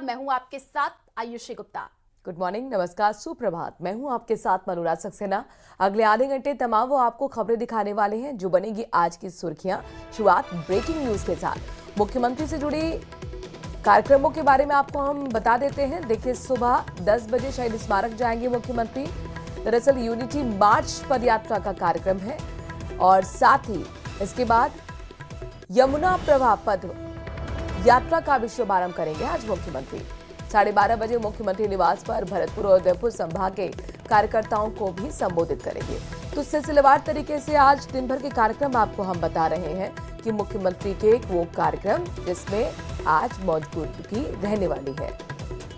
मैं हूं आपके साथ आयुषी गुप्ता। गुड मॉर्निंग, नमस्कार, सुप्रभात। मैं हूं आपके साथ मनोराज सक्सेना। अगले आधे घंटे तमाम वो आपको खबरें दिखाने वाले हैं जो बनेगी आज की सुर्खियां। शुरुआत ब्रेकिंग न्यूज के साथ। मुख्यमंत्री से जुड़ी कार्यक्रमों के बारे में आपको हम बता देते हैं। देखिए, सुबह 10 बजे शहीद स्मारक जाएंगे मुख्यमंत्री। दरअसल यूनिटी मार्च पदयात्रा का कार्यक्रम है और साथ ही इसके बाद यमुना प्रवाह पद यात्रा का भी शुभारंभ करेंगे आज मुख्यमंत्री। 12:30 बजे मुख्यमंत्री निवास पर भरतपुर और उदयपुर संभाग के कार्यकर्ताओं को भी संबोधित करेंगे। तो सिलसिलेवार तरीके से आज दिन भर के कार्यक्रम आपको हम बता रहे हैं कि मुख्यमंत्री के वो कार्यक्रम जिसमें आज मौजूदगी रहने वाली है।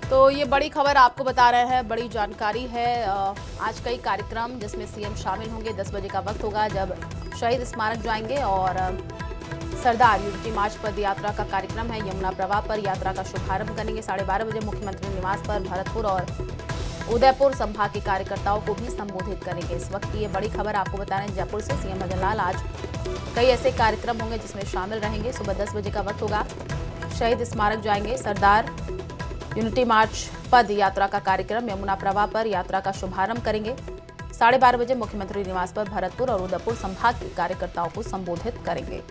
तो ये बड़ी खबर आपको बता रहे हैं, बड़ी जानकारी है। आज कई कार्यक्रम जिसमें सीएम शामिल होंगे। 10 बजे का वक्त होगा जब शहीद स्मारक जाएंगे और सरदार यूनिटी मार्च पद यात्रा का कार्यक्रम है। यमुना प्रवाह पर यात्रा का शुभारंभ करेंगे। 12:30 बजे मुख्यमंत्री निवास पर भरतपुर और उदयपुर संभाग के कार्यकर्ताओं को भी संबोधित करेंगे। इस वक्त की ये बड़ी खबर आपको बता रहे हैं जयपुर से। सीएम भजनलाल आज कई ऐसे कार्यक्रम होंगे जिसमें शामिल रहेंगे। सुबह 10 बजे का वक्त होगा, शहीद स्मारक जाएंगे। सरदार यूनिटी मार्च पद यात्रा का कार्यक्रम, यमुना प्रवाह पर यात्रा का शुभारंभ करेंगे। 12:30 बजे मुख्यमंत्री निवास पर भरतपुर और उदयपुर संभाग के कार्यकर्ताओं को संबोधित करेंगे।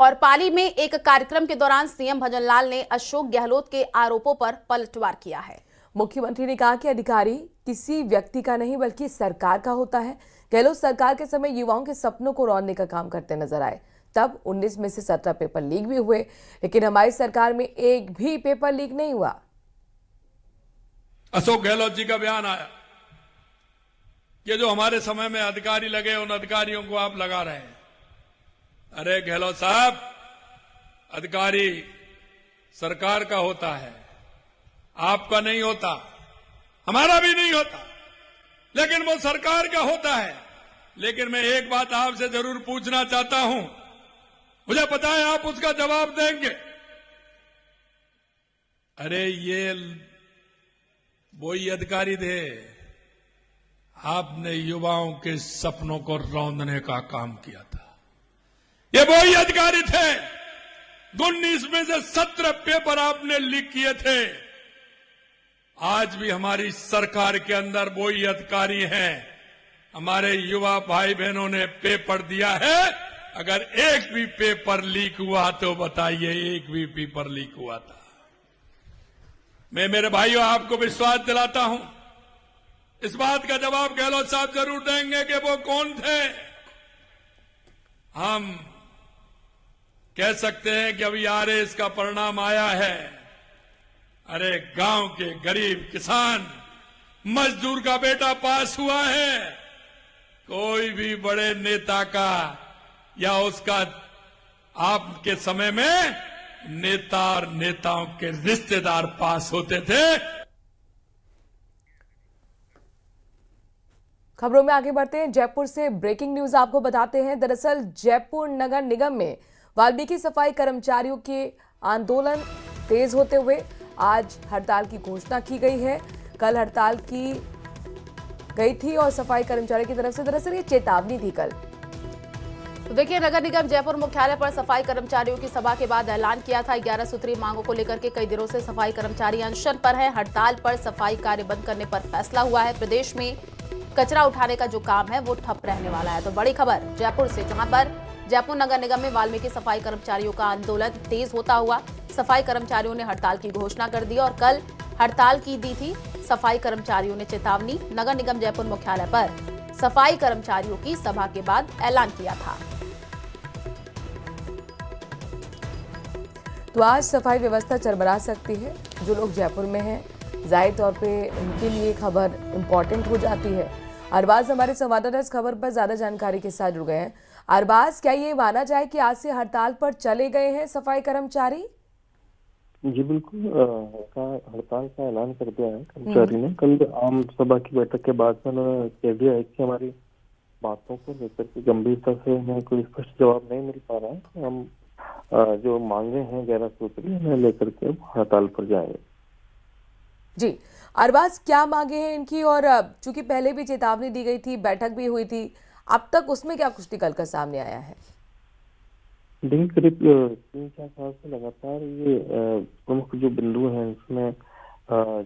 और पाली में एक कार्यक्रम के दौरान सीएम भजनलाल ने अशोक गहलोत के आरोपों पर पलटवार किया है। मुख्यमंत्री ने कहा कि अधिकारी किसी व्यक्ति का नहीं बल्कि सरकार का होता है। गहलोत सरकार के समय युवाओं के सपनों को रौंदने का काम करते नजर आए। तब 19 में से 17 पेपर लीक भी हुए, लेकिन हमारी सरकार में एक भी पेपर लीक नहीं हुआ। अशोक गहलोत जी का बयान आया कि जो हमारे समय में अधिकारी लगे उन अधिकारियों को आप लगा रहे हैं। अरे गहलोत साहब, अधिकारी सरकार का होता है, आपका नहीं होता, हमारा भी नहीं होता, लेकिन वो सरकार का होता है। लेकिन मैं एक बात आपसे जरूर पूछना चाहता हूं, मुझे पता है आप उसका जवाब देंगे। अरे ये वही अधिकारी थे, आपने युवाओं के सपनों को रौंदने का काम किया था। ये वही अधिकारी थे, 19 में से 17 पेपर आपने लीक किए थे। आज भी हमारी सरकार के अंदर वही अधिकारी हैं। हमारे युवा भाई बहनों ने पेपर दिया है। अगर एक भी पेपर लीक हुआ तो बताइए, एक भी पेपर लीक हुआ था। मैं मेरे भाइयों आपको विश्वास दिलाता हूं, इस बात का जवाब गहलोत साहब जरूर देंगे कि वो कौन थे। हम कह सकते हैं कि अभी आरएस का परिणाम आया है। अरे गांव के गरीब किसान मजदूर का बेटा पास हुआ है। कोई भी बड़े नेता का या उसका आपके समय में नेता और नेताओं के रिश्तेदार पास होते थे। खबरों में आगे बढ़ते हैं। जयपुर से ब्रेकिंग न्यूज आपको बताते हैं। दरअसल जयपुर नगर निगम में वाल्मीकि सफाई कर्मचारियों के आंदोलन तेज होते हुए आज हड़ताल की घोषणा की गई है। कल हड़ताल की गई थी और सफाई कर्मचारियों की तरफ से दरअसल ये चेतावनी थी कल। तो देखिए, नगर निगम जयपुर मुख्यालय पर सफाई कर्मचारियों की सभा के बाद ऐलान किया था। 11 सूत्री मांगों को लेकर के कई दिनों से सफाई कर्मचारी अनशन पर है। हड़ताल पर सफाई कार्य बंद करने पर फैसला हुआ है। प्रदेश में कचरा उठाने का जो काम है वो ठप रहने वाला है। तो बड़ी खबर जयपुर से, जहां पर जयपुर नगर निगम में वाल्मीकि सफाई कर्मचारियों का आंदोलन तेज होता हुआ सफाई कर्मचारियों ने हड़ताल की घोषणा कर दी और कल हड़ताल की दी थी सफाई कर्मचारियों ने चेतावनी। नगर निगम जयपुर मुख्यालय पर सफाई कर्मचारियों की सभा के बाद ऐलान किया था। तो आज सफाई व्यवस्था चरमरा सकती है। जो लोग जयपुर में हैं, जाहिर तौर पे उनके लिए खबर इंपॉर्टेंट हो जाती है। अरबाज हमारे संवाददाता इस खबर पर ज्यादा जानकारी के साथ जुड़ गए हैं। अरबाज, क्या ये माना जाए कि आज से हड़ताल पर चले गए हैं सफाई कर्मचारी? जी बिल्कुल, हड़ताल का ऐलान कर दिया है कर्मचारी ने। कल आम सभा की बैठक के बाद में उन्होंने कह दिया है कि हमारी बातों को लेकर के गंभीरता से हमें कोई स्पष्ट जवाब नहीं मिल पा रहा है। हम जो मांगे हैं 11 सूत्री उन्हें लेकर के हड़ताल पर जाएंगे। जी, अरबाज, क्या मांगे हैं इनकी? और चूंकि पहले भी चेतावनी दी गई थी, बैठक भी हुई थी, अब तक उसमें क्या कुछ निकल कर सामने आया है? देखिए, करीब 3-4 साल से लगातार ये प्रमुख जो बिंदु हैं इसमें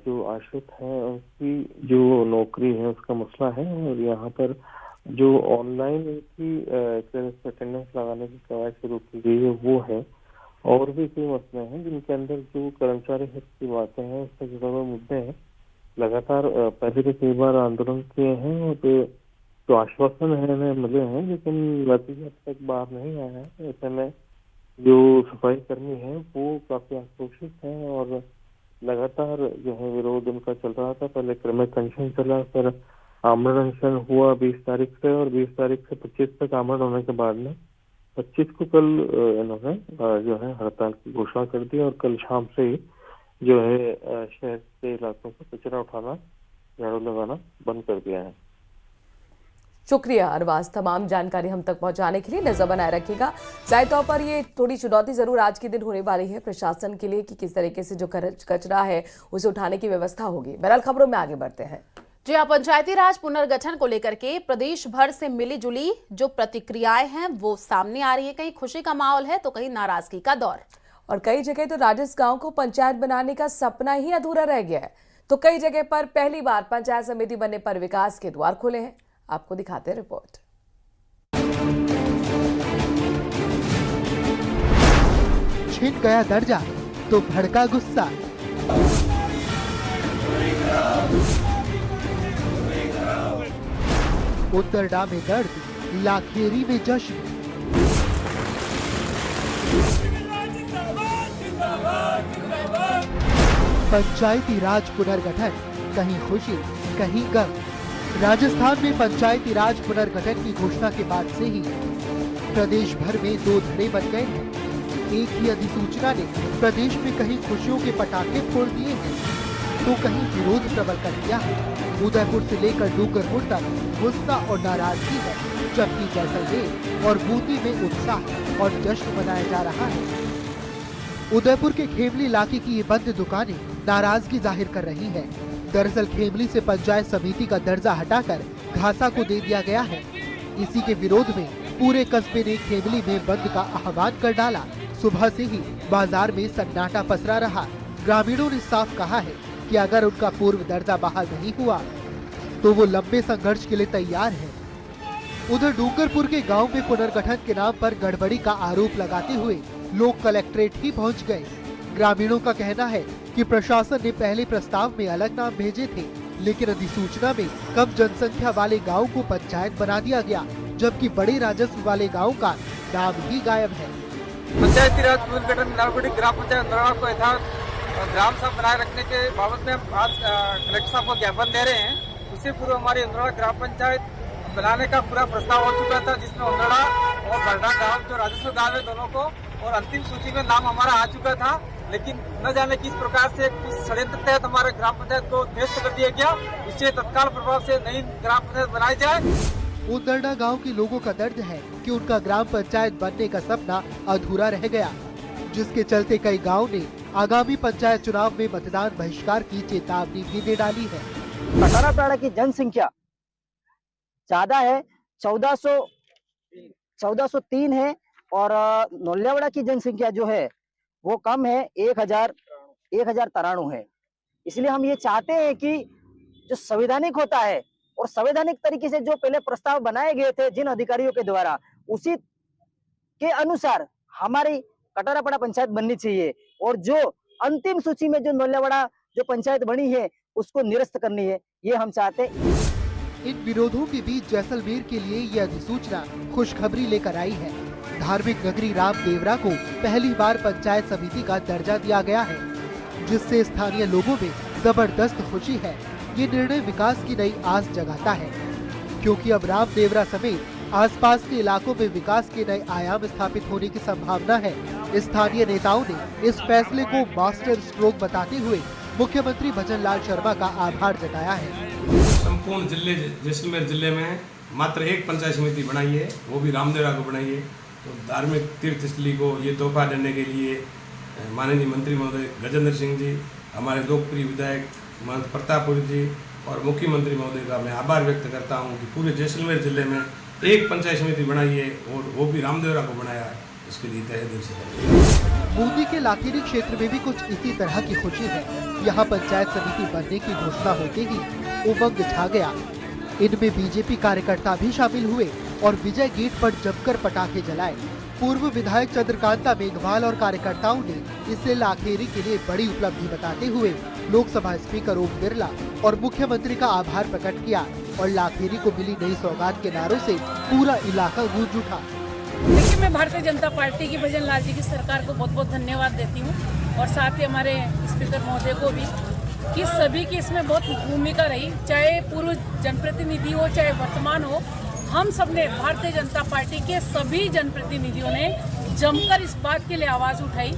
जो आश्रित हैं उनकी जो नौकरी है उसका मसला है। और यहाँ पर जो ऑनलाइन इनकी अटेंडेंस लगाने की कवायद शुरू की गई है वो है। और भी कई मसले हैं जिनके अंदर जो कर्मचारी हित की बातें हैं उससे जुड़े हुए मुद्दे हैं। लगातार पहले भी कई बार आंदोलन किए हैं और जो आश्वासन है इन्हें मिले हैं, लेकिन नतीजा अब तक बाहर नहीं आया है। ऐसे में जो सफाई कर्मी हैं वो काफी आक्रोशित हैं और लगातार जो है विरोध उनका चल रहा था। पहले क्रमिक अनशन चला, फिर आमरण अनशन हुआ 20 तारीख से, और 20 तारीख से 25 तक आमरण होने के बाद में 25 को कल इन्होंने जो है हड़ताल की घोषणा कर दी। और कल शाम से ही जो है शहर के इलाकों से कचरा उठाना, झाड़ू लगाना बंद कर दिया है। शुक्रिया अरबाज, तमाम जानकारी हम तक पहुंचाने के लिए। नजर बनाए रखिएगा। जाहिर तौर पर ये थोड़ी चुनौती जरूर आज के दिन होने वाली है प्रशासन के लिए कि किस तरीके से जो कचरा है उसे उठाने की व्यवस्था होगी। बहरहाल खबरों में आगे बढ़ते हैं। जी हाँ, पंचायती राज पुनर्गठन को लेकर के प्रदेश भर से मिली जुली जो प्रतिक्रियाएं हैं वो सामने आ रही है। कहीं खुशी का माहौल है तो कहीं नाराजगी का दौर, और कई जगह तो राजस्थान को पंचायत बनाने का सपना ही अधूरा रह गया है, तो कई जगह पर पहली बार पंचायत समिति बनने पर विकास के द्वार खुले हैं। आपको दिखाते हैं रिपोर्ट। छिन गया दर्जा तो भड़का गुस्सा। उत्तरडा में दर्द, लाखेरी में जश्न। पंचायती राज पुनर्गठन, कहीं खुशी कहीं गम। राजस्थान में पंचायती राज पुनर्गठन की घोषणा के बाद से ही प्रदेश भर में दो धड़े बन गए हैं। एक ही अधिसूचना ने प्रदेश में कहीं खुशियों के पटाखे फोड़ दिए हैं तो कहीं विरोध प्रबल कर दिया है। उदयपुर से लेकर डूंगरपुर तक गुस्सा और नाराजगी है, जबकि जैसलमेर और बूंदी में उत्साह और जश्न मनाया जा रहा है। उदयपुर के खेमली इलाके की ये बंद दुकानें नाराजगी जाहिर कर रही है। दरअसल खेमली से पंचायत समिति का दर्जा हटाकर घासा को दे दिया गया है। इसी के विरोध में पूरे कस्बे ने खेमली में बंद का आह्वान कर डाला। सुबह से ही बाजार में सन्नाटा पसरा रहा। ग्रामीणों ने साफ कहा है कि अगर उनका पूर्व दर्जा बहाल नहीं हुआ तो वो लंबे संघर्ष के लिए तैयार है। उधर डूंगरपुर के गांव में पुनर्गठन के नाम पर गड़बड़ी का आरोप लगाते हुए लोग कलेक्ट्रेट ही पहुंच गए। ग्रामीणों का कहना है कि प्रशासन ने पहले प्रस्ताव में अलग नाम भेजे थे, लेकिन अधिसूचना में कम जनसंख्या वाले गांव को पंचायत बना दिया गया, जबकि बड़े राजस्व वाले गांव का नाम ही गायब है। पंचायती राज पुनर्गठन नालगुड़ी ग्राम पंचायत अंदरवा को यथार्थ ग्राम सभा बनाए रखने के बाबत में हम आज कलेक्टर साहब को ज्ञापन दे रहे हैं। उससे पूर्व हमारी अंदरवा ग्राम पंचायत बनाने का पूरा प्रस्ताव हो चुका था, जिसमें अंदरवा और बरडा गांव जो राजस्व गांव है दोनों को, और अंतिम सूची में नाम हमारा आ चुका था। लेकिन न जाने किस प्रकार से कुछ षड्यंत्र के तहत हमारे ग्राम पंचायत को ध्वस्त कर दिया गया। इससे तत्काल प्रभाव से नई ग्राम पंचायत बनाई जाए। उदरडा गांव के लोगों का दर्द है कि उनका ग्राम पंचायत बनने का सपना अधूरा रह गया, जिसके चलते कई गांव ने आगामी पंचायत चुनाव में मतदान बहिष्कार की चेतावनी भी दे डाली है। कटरापाड़ा की जनसंख्या ज्यादा है, 1403 है, और नोलियावाड़ा की जनसंख्या जो है वो कम है, 1093 है। इसलिए हम ये चाहते हैं कि जो संवैधानिक होता है और संवैधानिक तरीके से जो पहले प्रस्ताव बनाए गए थे जिन अधिकारियों के द्वारा, उसी के अनुसार हमारी कटरापाड़ा पंचायत बननी चाहिए, और जो अंतिम सूची में जो नोलियावाड़ा जो पंचायत बनी है उसको निरस्त करनी है, ये हम चाहते हैं। इन विरोधों के बीच जैसलमेर के लिए यह अधिसूचना खुशखबरी लेकर आई है। धार्मिक नगरी रामदेवरा को पहली बार पंचायत समिति का दर्जा दिया गया है, जिससे स्थानीय लोगों में जबरदस्त खुशी है। ये निर्णय विकास की नई आस जगाता है, क्योंकि अब रामदेवरा समेत आसपास के इलाकों में विकास के नए आयाम स्थापित होने की संभावना है। स्थानीय नेताओं ने इस फैसले को मास्टर स्ट्रोक बताते हुए मुख्यमंत्री भजन लाल शर्मा का आभार जताया है। संपूर्ण जिले जैसलमेर जिले में मात्र एक पंचायत समिति बनाई है, वो भी रामदेवरा को बनाई है। तो धार्मिक तीर्थ स्थली को ये तोहफा देने के लिए माननीय मंत्री महोदय गजेंद्र सिंह जी, हमारे लोकप्रिय विधायक महंत प्रतापपुरी जी और मुख्यमंत्री महोदय का मैं आभार व्यक्त करता हूँ कि पूरे जैसलमेर जिले में एक पंचायत समिति बनाई है और वो भी रामदेवरा को बनाया है। इसके लिए तहे दिल से धन्यवाद। बूंदी के लाखेरी क्षेत्र में भी कुछ इसी तरह की खुशी है। यहाँ पंचायत समिति बनने की घोषणा होते ही उमंग छा गया। इनमें बीजेपी कार्यकर्ता भी शामिल हुए और विजय गेट पर जमकर पटाखे जलाए। पूर्व विधायक चंद्रकांता मेघवाल और कार्यकर्ताओं ने इसे लाखेरी के लिए बड़ी उपलब्धि बताते हुए लोकसभा स्पीकर ओम बिरला और मुख्यमंत्री का आभार प्रकट किया और लाखेरी को मिली नई सौगात के नारों से पूरा इलाका गूंज उठा। देखिए, मैं भारतीय जनता पार्टी की भजन लाल जी की सरकार को बहुत बहुत धन्यवाद देती हूँ और साथ ही हमारे स्पीकर महोदय को भी कि सभी की इसमें बहुत भूमिका रही, चाहे पूर्व जनप्रतिनिधि हो चाहे वर्तमान हो। हम सब ने भारतीय जनता पार्टी के सभी जनप्रतिनिधियों ने जमकर इस बात के लिए आवाज़ उठाई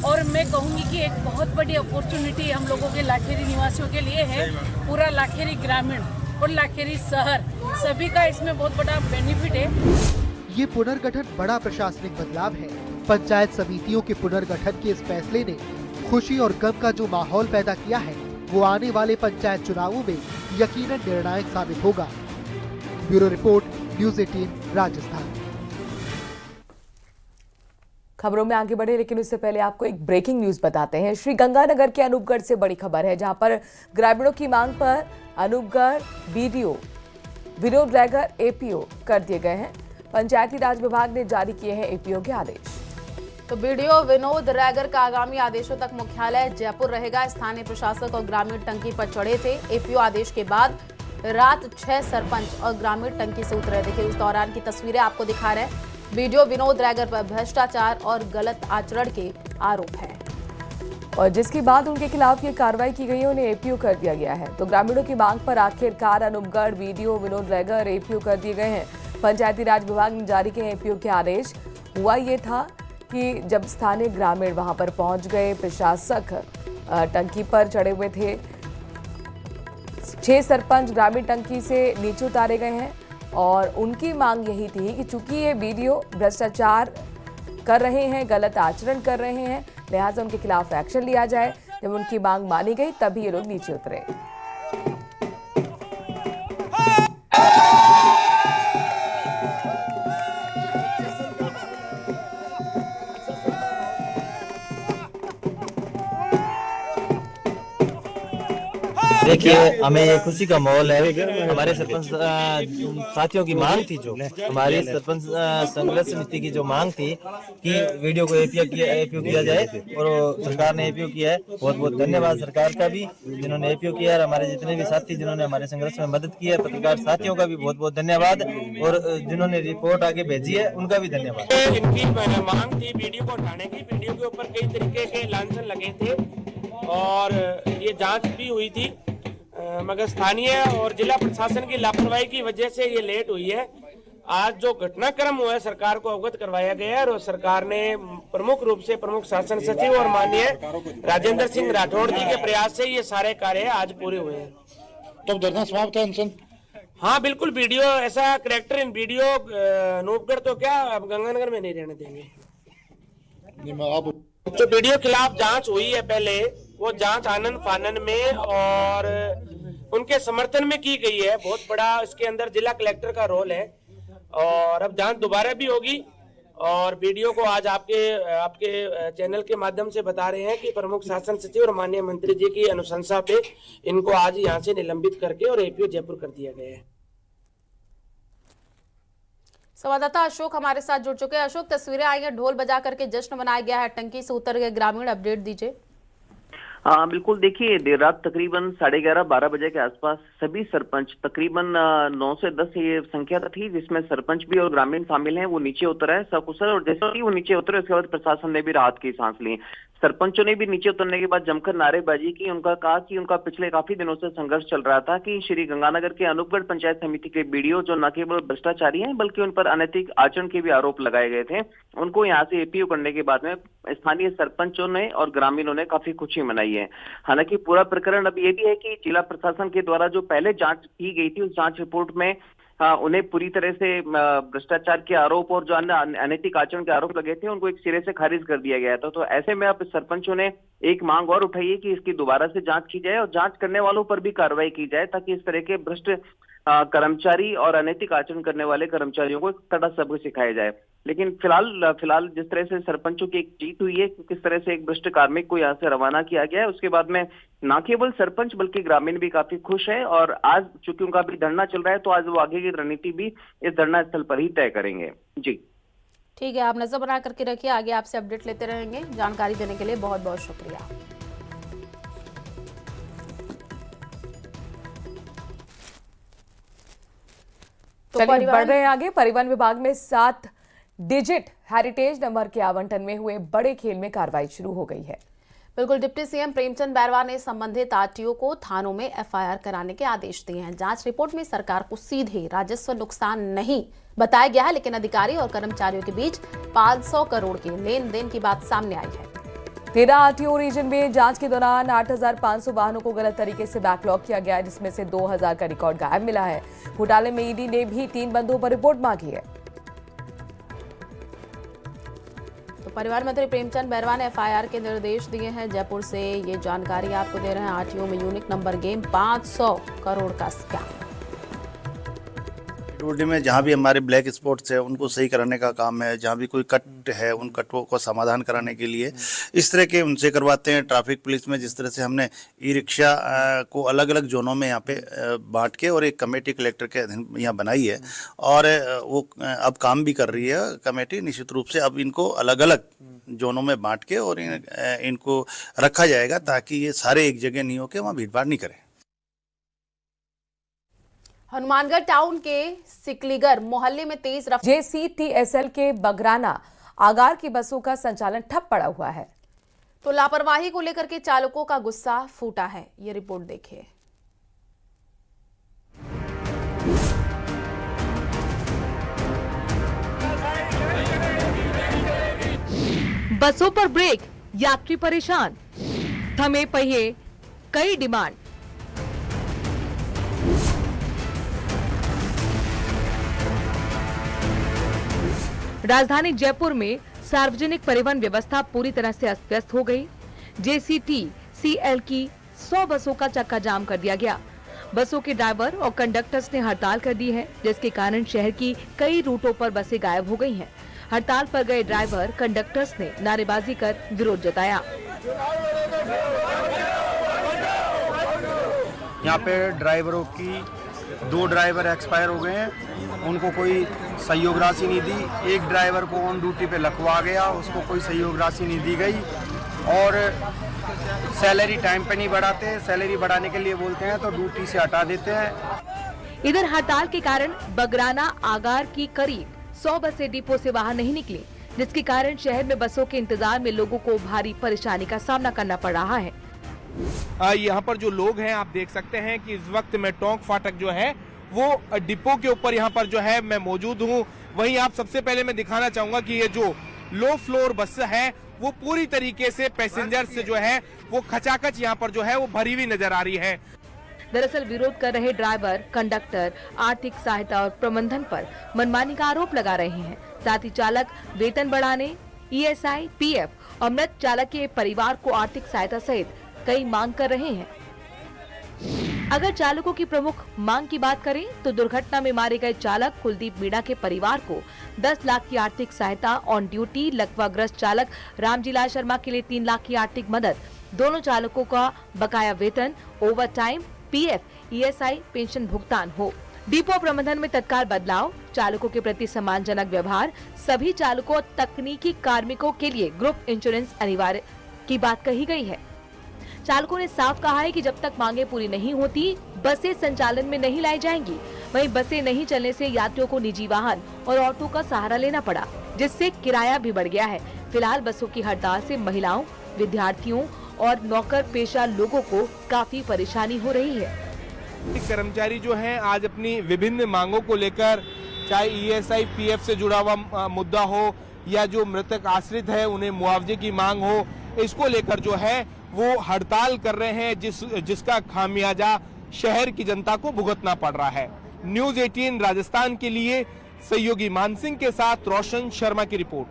और मैं कहूँगी कि एक बहुत बड़ी अपॉर्चुनिटी हम लोगों के लाखेरी निवासियों के लिए है। पूरा लाखेरी ग्रामीण और लाखेरी शहर सभी का इसमें बहुत बड़ा बेनिफिट है। ये पुनर्गठन बड़ा प्रशासनिक बदलाव है। पंचायत समितियों के पुनर्गठन के इस फैसले ने खुशी और गम का जो माहौल पैदा किया है वो आने वाले पंचायत चुनावों में यकीनन निर्णायक साबित होगा। Bureau report, news 18 Rajasthan. खबरों में आगे बढ़े लेकिन उससे पहले आपको एक ब्रेकिंग न्यूज बताते हैं। श्री गंगानगर के अनूपगढ़ से बड़ी खबर है, जहां पर ग्रामीणों की मांग पर अनूपगढ़ बीडीओ विनोद रैगर एपीओ कर दिए गए हैं। पंचायती राज विभाग ने जारी किए हैं एपीओ के आदेश। तो बीडीओ विनोद रैगर का आगामी आदेशों तक मुख्यालय जयपुर रहेगा। स्थानीय प्रशासक और ग्रामीण टंकी पर चढ़े थे। एपीओ आदेश के बाद रात 6 सरपंच और ग्रामीण टंकी से उतरे। देखिए, उस दौरान की तस्वीरें आपको दिखा रहे हैं। बीडीओ विनोद रैगर पर भ्रष्टाचार और गलत आचरण के आरोप हैं और जिसके बाद उनके खिलाफ ये कार्रवाई की गई है, उन्हें एपीओ कर दिया गया है। तो ग्रामीणों की मांग पर आखिरकार अनूपगढ़ बीडीओ विनोद रैगर एपीओ कर दिए गए हैं। पंचायती राज विभाग ने जारी किए एपीओ के आदेश। हुआ ये था कि जब स्थानीय ग्रामीण वहां पर पहुंच गए, प्रशासक टंकी पर चढ़े हुए थे। 6 सरपंच ग्रामीण टंकी से नीचे उतारे गए हैं और उनकी मांग यही थी कि चूंकि ये वीडियो भ्रष्टाचार कर रहे हैं, गलत आचरण कर रहे हैं, लिहाजा उनके खिलाफ एक्शन लिया जाए। जब उनकी मांग मानी गई तभी ये लोग नीचे उतरे। देखिए, हमें ये खुशी का माहौल है। हमारे सरपंच साथियों की मांग थी, जो हमारी सरपंच संघर्ष समिति की जो मांग थी कि वीडियो को एपीओ किया जाए और सरकार ने एपीओ किया है। बहुत बहुत धन्यवाद सरकार का भी, जिन्होंने एपीओ किया है। हमारे जितने भी साथी जिन्होंने हमारे संघर्ष में मदद की है, पत्रकार साथियों का भी बहुत बहुत धन्यवाद और जिन्होंने रिपोर्ट आगे भेजी है उनका भी धन्यवाद। इनकी मांग थी वीडियो को हटाने की। वीडियो के ऊपर कई तरीके के लांछन लगे थे और ये जांच भी हुई थी, मगर स्थानीय और जिला प्रशासन की लापरवाही की वजह से ये लेट हुई है। आज जो घटनाक्रम हुआ है सरकार को अवगत करवाया गया है और सरकार ने प्रमुख रूप से प्रमुख शासन सचिव और माननीय राजेंद्र सिंह राठौड़ जी के प्रयास से ये सारे कार्य आज पूरे हुए हैं। तो धरना समाप्त है अनशन? हाँ बिल्कुल, वीडियो ऐसा करेक्टर इन वीडियो अनूपगढ़ तो क्या अब गंगानगर में नहीं रहने देंगे। जो वीडियो खिलाफ जांच हुई है पहले, वो जांच आनन फानन में और उनके समर्थन में की गई है। बहुत बड़ा इसके अंदर जिला कलेक्टर का रोल है और अब जांच दोबारा भी होगी और वीडियो को आज आपके चैनल के माध्यम से बता रहे हैं कि प्रमुख शासन सचिव और माननीय मंत्री जी की अनुशंसा पे इनको आज यहाँ से निलंबित करके और एपीओ जयपुर कर दिया गया है। संवाददाता अशोक हमारे साथ जुड़ चुके हैं। अशोक, तस्वीरें आई हैं, ढोल बजा करके जश्न मनाया गया है, टंकी से उतर गए ग्रामीण, अपडेट दीजिए। हाँ बिल्कुल, देखिए देर रात तकरीबन 11:30-12 बजे के आसपास सभी सरपंच, तकरीबन 9 से 10 ये संख्या थी जिसमें सरपंच भी और ग्रामीण शामिल हैं, वो नीचे उतरा है सकुशल। और जैसे ही वो नीचे उतरे उसके बाद प्रशासन ने भी राहत की सांस ली। सरपंचों ने भी नीचे उतरने के बाद जमकर नारेबाजी की। उनका कहा कि उनका पिछले काफी दिनों से संघर्ष चल रहा था कि श्री गंगानगर के अनूपगढ़ पंचायत समिति के बीडीओ जो न केवल भ्रष्टाचारी हैं बल्कि उन पर अनैतिक आचरण के भी आरोप लगाए गए थे, उनको यहाँ से एपीओ करने के बाद में स्थानीय सरपंचों ने और ग्रामीणों ने काफी खुशी मनाई है। हालांकि पूरा प्रकरण अब ये भी है कि जिला प्रशासन के द्वारा जो पहले जांच की गई थी उस जांच रिपोर्ट में उन्हें पूरी तरह से भ्रष्टाचार के आरोप और जो अन्य अनैतिक आचरण के आरोप लगे थे उनको एक सिरे से खारिज कर दिया गया था। तो ऐसे में अब सरपंचों ने एक मांग और उठाई है कि इसकी दोबारा से जांच की जाए और जांच करने वालों पर भी कार्रवाई की जाए, ताकि इस तरह के भ्रष्ट कर्मचारी और अनैतिक आचरण करने वाले कर्मचारियों को कड़ा सबक सिखाया जाए। लेकिन फिलहाल जिस तरह से सरपंचों की एक जीत हुई है, किस तरह से एक भ्रष्ट कार्मिक को यहाँ से रवाना किया गया है, उसके बाद में न केवल सरपंच बल्कि ग्रामीण भी काफी खुश है। और आज चूंकि उनका भी धरना चल रहा है तो आज वो आगे की रणनीति भी इस धरना स्थल पर ही तय करेंगे। जी ठीक है, आप नजर बना करके रखिए, आगे आपसे अपडेट लेते रहेंगे। जानकारी देने के लिए बहुत बहुत शुक्रिया। तो चलिए बढ़ रहे हैं आगे। परिवहन विभाग में 7 डिजिट हेरिटेज नंबर के आवंटन में हुए बड़े खेल में कार्रवाई शुरू हो गई है। बिल्कुल, डिप्टी सीएम प्रेमचंद बैरवा ने संबंधित आरटीओ को थानों में एफआईआर कराने के आदेश दिए हैं। जांच रिपोर्ट में सरकार को सीधे राजस्व नुकसान नहीं बताया गया है, लेकिन अधिकारी और कर्मचारियों के बीच 500 करोड़ के लेन देन की बात सामने आई है। 13 आरटीओ रीजन में जांच के दौरान 8,500 वाहनों को गलत तरीके से बैकलॉग किया गया है, जिसमें से 2,000 का रिकॉर्ड गायब मिला है। घोटाले में ईडी ने भी 3 बंदों पर रिपोर्ट मांगी है। तो परिवहन मंत्री प्रेमचंद बैरवा ने एफआईआर के निर्देश दिए हैं। जयपुर से ये जानकारी आपको दे रहे हैं। आरटीओ में यूनिक नंबर गेम, 500 करोड़ का स्कैम। रोड में जहाँ भी हमारे ब्लैक स्पॉट्स है उनको सही कराने का काम है। जहाँ भी कोई कट है उन कटों को समाधान कराने के लिए इस तरह के उनसे करवाते हैं। ट्रैफिक पुलिस में जिस तरह से हमने ई रिक्शा को अलग अलग जोनों में यहाँ पे बांट के और एक कमेटी कलेक्टर के अधीन यहाँ बनाई है और वो अब काम भी कर रही है कमेटी। निश्चित रूप से अब इनको अलग अलग जोनों में बांट के और इनको रखा जाएगा ताकि ये सारे एक जगह नहीं होकर वहाँ भीड़ भाड़ नहीं करें। हनुमानगढ़ टाउन के सिकलीगर मोहल्ले में तेज रफ्तार जेसीटीएसएल के बगराना आगार की बसों का संचालन ठप पड़ा हुआ है। तो लापरवाही को लेकर के चालकों का गुस्सा फूटा है। ये रिपोर्ट देखिए। बसों पर ब्रेक, यात्री परेशान, थमे पहिए, कई डिमांड। राजधानी जयपुर में सार्वजनिक परिवहन व्यवस्था पूरी तरह से अस्त व्यस्त हो गई। जेसीटीसीएल की 100 बसों का चक्का जाम कर दिया गया। बसों के ड्राइवर और कंडक्टर्स ने हड़ताल कर दी है, जिसके कारण शहर की कई रूटों पर बसें गायब हो गई हैं। हड़ताल पर गए ड्राइवर कंडक्टर्स ने नारेबाजी कर विरोध जताया। यहाँ पे ड्राइवरों की 2 ड्राइवर एक्सपायर हो गए हैं, उनको कोई सहयोग राशि नहीं दी। एक ड्राइवर को ऑन ड्यूटी पे लखवा गया, उसको कोई सहयोग राशि नहीं दी गई और सैलरी टाइम पे नहीं बढ़ाते। सैलरी बढ़ाने के लिए बोलते हैं तो ड्यूटी से हटा देते हैं। इधर हड़ताल के कारण बगराना आगार की करीब 100 बसें डिपो से बाहर नहीं निकली, जिसके कारण शहर में बसों के इंतजार में लोगों को भारी परेशानी का सामना करना पड़ रहा है। यहाँ पर जो लोग हैं आप देख सकते हैं कि इस वक्त में टोंक फाटक जो है वो डिपो के ऊपर यहाँ पर जो है मैं मौजूद हूँ। वहीं आप सबसे पहले मैं दिखाना चाहूंगा कि ये जो लो फ्लोर बस है वो पूरी तरीके से पैसेंजर से जो है वो खचाखच यहाँ पर जो है वो भरी हुई नजर आ रही है। दरअसल विरोध कर रहे ड्राइवर, कंडक्टर आर्थिक सहायता और प्रबंधन पर मनमानी का आरोप लगा रहे हैं। साथ ही चालक वेतन बढ़ाने, ईएसआई, पीएफ और मृत चालक के परिवार को आर्थिक सहायता सहित कई मांग कर रहे हैं। अगर चालकों की प्रमुख मांग की बात करें तो दुर्घटना में मारे गए चालक कुलदीप मीणा के परिवार को 10 लाख की आर्थिक सहायता, ऑन ड्यूटी लकवाग्रस्त चालक रामजीलाल शर्मा के लिए 3 लाख की आर्थिक मदद, दोनों चालकों का बकाया वेतन, over time, PF, ESI, pension भुगतान हो। डिपो प्रबंधन में तत्काल बदलाव, चालकों के प्रति सम्मानजनक व्यवहार, सभी चालकों और तकनीकी कार्मिकों के लिए ग्रुप इंश्योरेंस अनिवार्य की बात कही गई है। चालकों ने साफ कहा है कि जब तक मांगे पूरी नहीं होती बसें संचालन में नहीं लाई जाएंगी। वहीं बसें नहीं चलने से यात्रियों को निजी वाहन और ऑटो का सहारा लेना पड़ा, जिससे किराया भी बढ़ गया है। फिलहाल बसों की हड़ताल से महिलाओं, विद्यार्थियों और नौकर पेशा लोगों को काफी परेशानी हो रही है। कर्मचारी जो हैं आज अपनी विभिन्न मांगों को लेकर, चाहे ईएसआई, पीएफ से जुड़ा हुआ मुद्दा हो या जो मृतक आश्रित है उन्हें मुआवजे की मांग हो, इसको लेकर जो है वो हड़ताल कर रहे हैं, जिसका खामियाजा शहर की जनता को भुगतना पड़ रहा है। न्यूज 18 राजस्थान के लिए सहयोगी मानसिंह के साथ रोशन शर्मा की रिपोर्ट।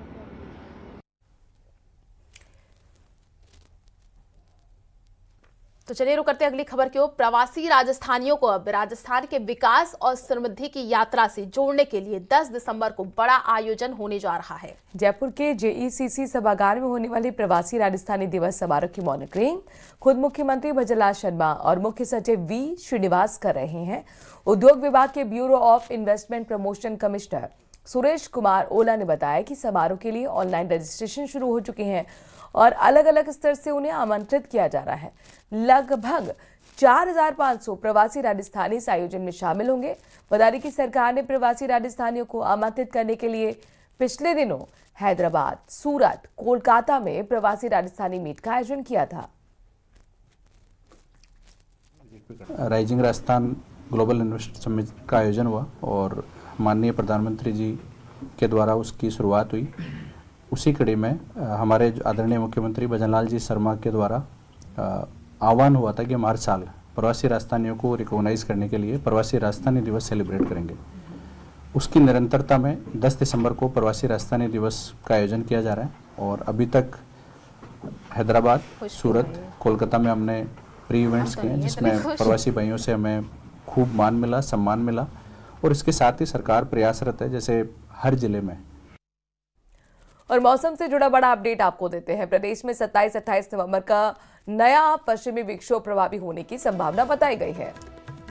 तो चलिए रुक करते हैं अगली खबर की ओर। प्रवासी राजस्थानियों को अब राजस्थान के विकास और समृद्धि की यात्रा से जोड़ने के लिए 10 दिसंबर को बड़ा आयोजन होने जा रहा है। जयपुर के जेईसीसी सभागार में होने वाली प्रवासी राजस्थानी दिवस समारोह की मॉनिटरिंग खुद मुख्यमंत्री भजनलाल शर्मा और मुख्य सचिव वी श्रीनिवास कर रहे हैं। उद्योग विभाग के bureau of investment promotion commissioner Suresh Kumar Ola ने बताया कि समारोह के लिए ऑनलाइन रजिस्ट्रेशन शुरू हो चुके हैं और अलग अलग स्तर से उन्हें आमंत्रित किया जा रहा है। लगभग 4,500 प्रवासी राजस्थानी इस आयोजन में शामिल होंगे। बता दें कि सरकार ने प्रवासी राजस्थानियों को आमंत्रित करने के लिए पिछले दिनों हैदराबाद, सूरत, कोलकाता में प्रवासी राजस्थानी मीट का आयोजन किया था। Rising Rajasthan global invest summit का आयोजन हुआ और माननीय प्रधानमंत्री जी के द्वारा उसकी शुरुआत हुई। उसी कड़ी में हमारे आदरणीय मुख्यमंत्री भजनलाल जी शर्मा के द्वारा आह्वान हुआ था कि हम हर साल प्रवासी राजस्थानियों को रिकॉग्नाइज करने के लिए प्रवासी राजस्थानी दिवस सेलिब्रेट करेंगे। उसकी निरंतरता में 10 दिसंबर को प्रवासी राजस्थानी दिवस का आयोजन किया जा रहा है और अभी तक हैदराबाद, सूरत, कोलकाता में हमने प्री इवेंट्स किए हैं जिसमें प्रवासी भाइयों से हमें खूब मान मिला, सम्मान मिला और इसके साथ ही सरकार प्रयासरत है जैसे हर जिले में। और मौसम से जुड़ा बड़ा अपडेट आपको देते हैं। प्रदेश में 27-28 नवंबर का नया पश्चिमी विक्षोभ प्रभावी होने की संभावना बताई गई है।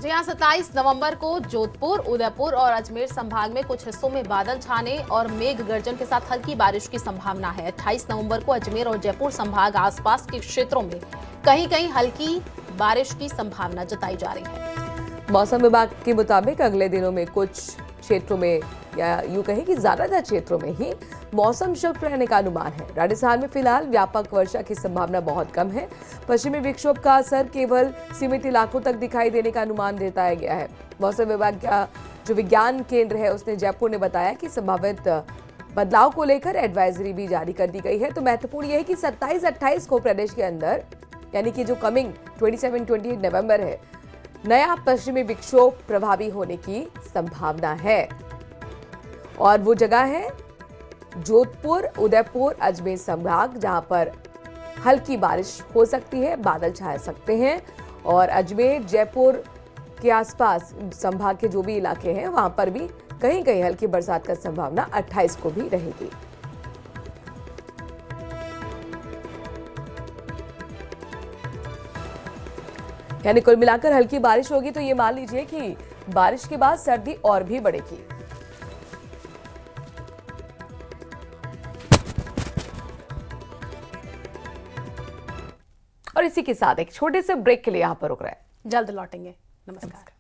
जी हां, 27 नवंबर को जोधपुर, उदयपुर और अजमेर संभाग में कुछ हिस्सों में बादल छाने और मेघ गर्जन के साथ हल्की बारिश की संभावना है। 28 नवंबर को अजमेर और जयपुर संभाग आसपास के क्षेत्रों में कहीं-कहीं हल्की बारिश की संभावना जताई जा रही है। मौसम विभाग के मुताबिक अगले दिनों में कुछ क्षेत्रों में या यूं कहें कि ज्यादातर क्षेत्रों में ही मौसम शुष्क रहने का अनुमान है। राजस्थान में फिलहाल व्यापक वर्षा की संभावना बहुत कम है। पश्चिमी विक्षोभ का असर केवल सीमित इलाकों तक दिखाई देने का अनुमान जताया गया है। मौसम विभाग का जो विज्ञान केंद्र है उसने जयपुर ने बताया कि संभावित बदलाव को लेकर एडवाइजरी भी जारी कर दी गई है। तो महत्वपूर्ण यह है कि 27-28 को प्रदेश के अंदर यानी कि जो कमिंग 27-28 नवंबर है, नया पश्चिमी विक्षोभ प्रभावी होने की संभावना है और वो जगह है जोधपुर, उदयपुर, अजमेर संभाग जहां पर हल्की बारिश हो सकती है, बादल छा सकते हैं और अजमेर, जयपुर के आसपास संभाग के जो भी इलाके हैं वहां पर भी कहीं-कहीं हल्की बरसात का संभावना 28 को भी रहेगी। यानी कुल मिलाकर हल्की बारिश होगी तो ये मान लीजिए कि बारिश के बाद सर्दी और भी बढ़ेगी। और इसी के साथ एक छोटे से ब्रेक के लिए यहां पर रुक रहे हैं, जल्द लौटेंगे। नमस्कार।